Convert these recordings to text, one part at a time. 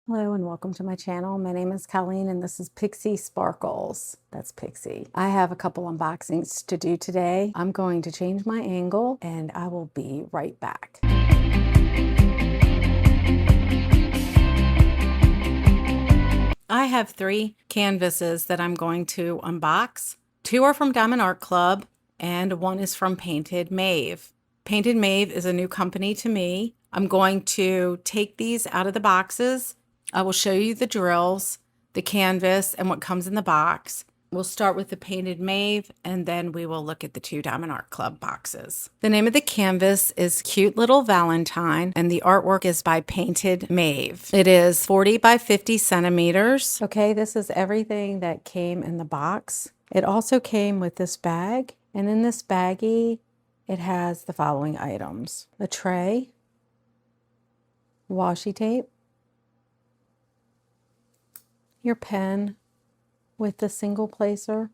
Hello and welcome to my channel. My name is Colleen and this is Pixie Sparkles. That's Pixie. I have a couple unboxings to do today. I'm going to change my angle and I will be right back. I have 3 canvases that I'm going to unbox. 2 are from Diamond Art Club and 1 is from Painted Maeve. Painted Maeve is a new company to me. I'm going to take these out of the boxes. I will show you the drills, the canvas, and what comes in the box. We'll start with the Painted Maeve, and then we will look at the 2 Diamond Art Club boxes. The name of the canvas is Cute Little Valentine, and the artwork is by Painted Maeve. It is 40 by 50 centimeters. Okay, this is everything that came in the box. It also came with this bag, and in this baggie, it has the following items: a tray, washi tape, your pen with the single placer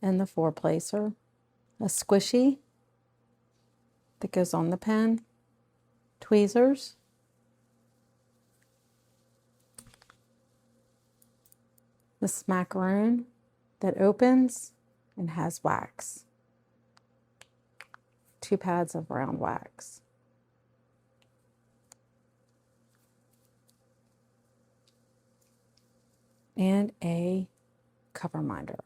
and the 4 placer, a squishy that goes on the pen, tweezers, this macaroon that opens and has wax, 2 pads of round wax, and a cover minder.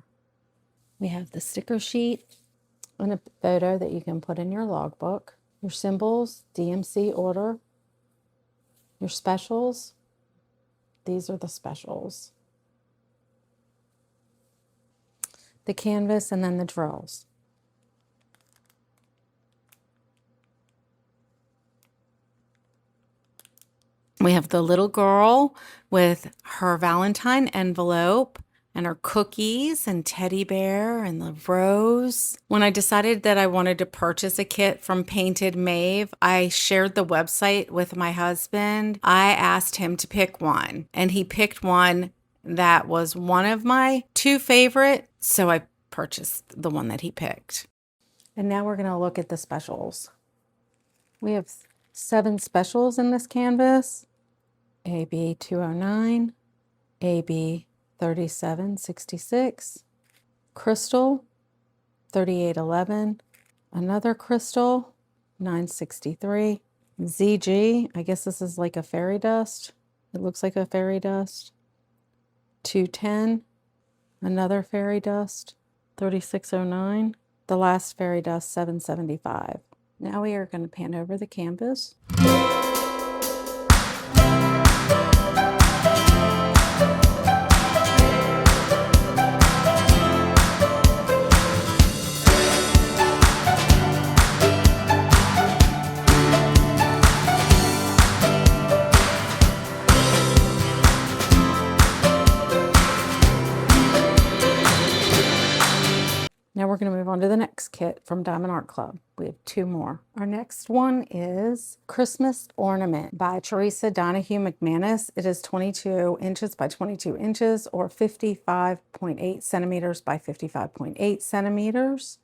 We have the sticker sheet and a photo that you can put in your logbook, your symbols, DMC order, your specials. These are the specials. The canvas, and then the drills. We have the little girl with her Valentine envelope and her cookies and teddy bear and the rose. When I decided that I wanted to purchase a kit from Painted Maeve, I shared the website with my husband. I asked him to pick one, and he picked one that was one of my 2 favorite, so I purchased the one that he picked. And now we're going to look at the specials. We have 7 specials in this canvas: AB 209, AB 3766, crystal 3811, another crystal 963, ZG, I guess this is like a fairy dust. It looks like a fairy dust. 210, another fairy dust 3609, the last fairy dust 775. Now we are going to pan over the canvas. Now we're going to move on to the next kit from Diamond Art Club. We have 2 more. Our next one is Christmas Ornament by Theresa, Donahue, McManus. It is 22 inches by 22 inches, or 55.8 centimeters by 55.8 centimeters.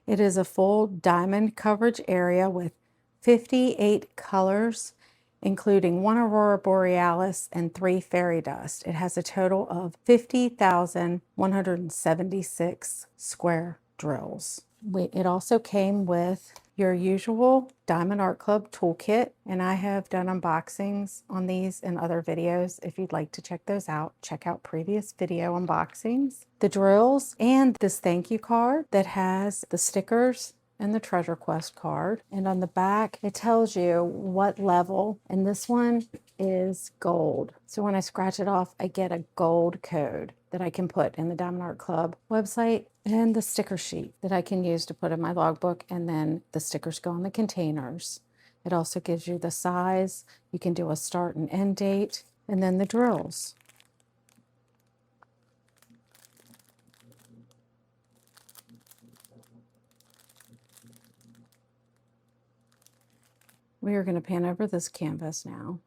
It is a full diamond coverage area with 58 colors, including 1 aurora borealis and 3 fairy dust. It has a total of 50,176 square drills. It also came with your usual Diamond Art Club toolkit, and I have done unboxings on these in other videos. If you'd like to check those out, check out previous video unboxings. The drills, and this thank you card that has the stickers and the treasure quest card, and on the back it tells you what level, and this one is gold. So when I scratch it off, I get a gold code that I can put in the Diamond Art Club website, and the sticker sheet that I can use to put in my logbook, and then the stickers go on the containers. It also gives you the size. You can do a start and end date, and then the drills. We are going to pan over this canvas now.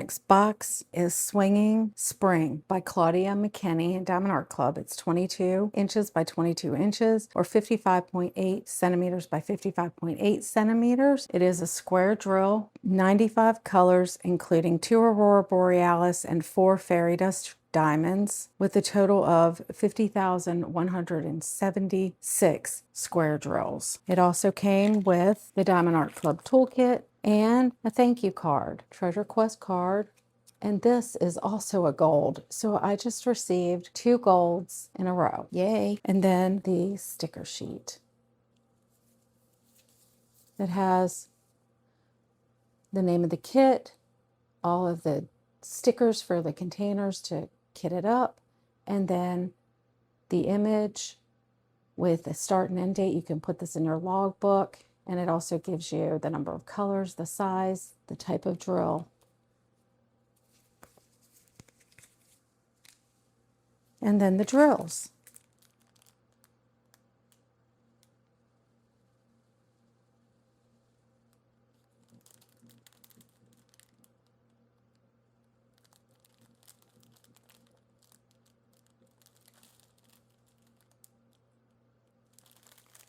next box is Swinging Spring by Claudia McKinney and Diamond Art Club. It's 22 inches by 22 inches or 55.8 centimeters by 55.8 centimeters. It is a square drill, 95 colors, including 2 Aurora Borealis and 4 fairy dust diamonds, with a total of 50,176 square drills. It also came with the Diamond Art Club toolkit and a thank you card, treasure quest card, and this is also a gold. So I just received 2 golds in a row. Yay. And then the sticker sheet. It has the name of the kit, all of the stickers for the containers to kit it up, and then the image with a start and end date. You can put this in your logbook, and it also gives you the number of colors, the size, the type of drill, and then the drills.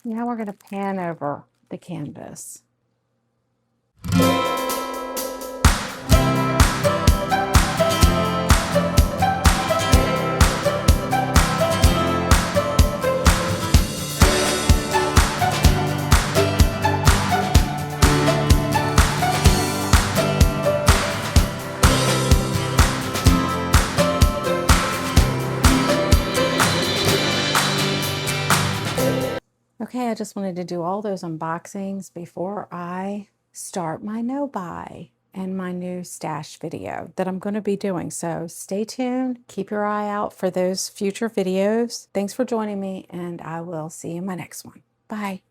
Now we're going to pan over the canvas. Okay, I just wanted to do all those unboxings before I start my no-buy and my new stash video that I'm going to be doing. So stay tuned. Keep your eye out for those future videos. Thanks for joining me, and I will see you in my next one. Bye.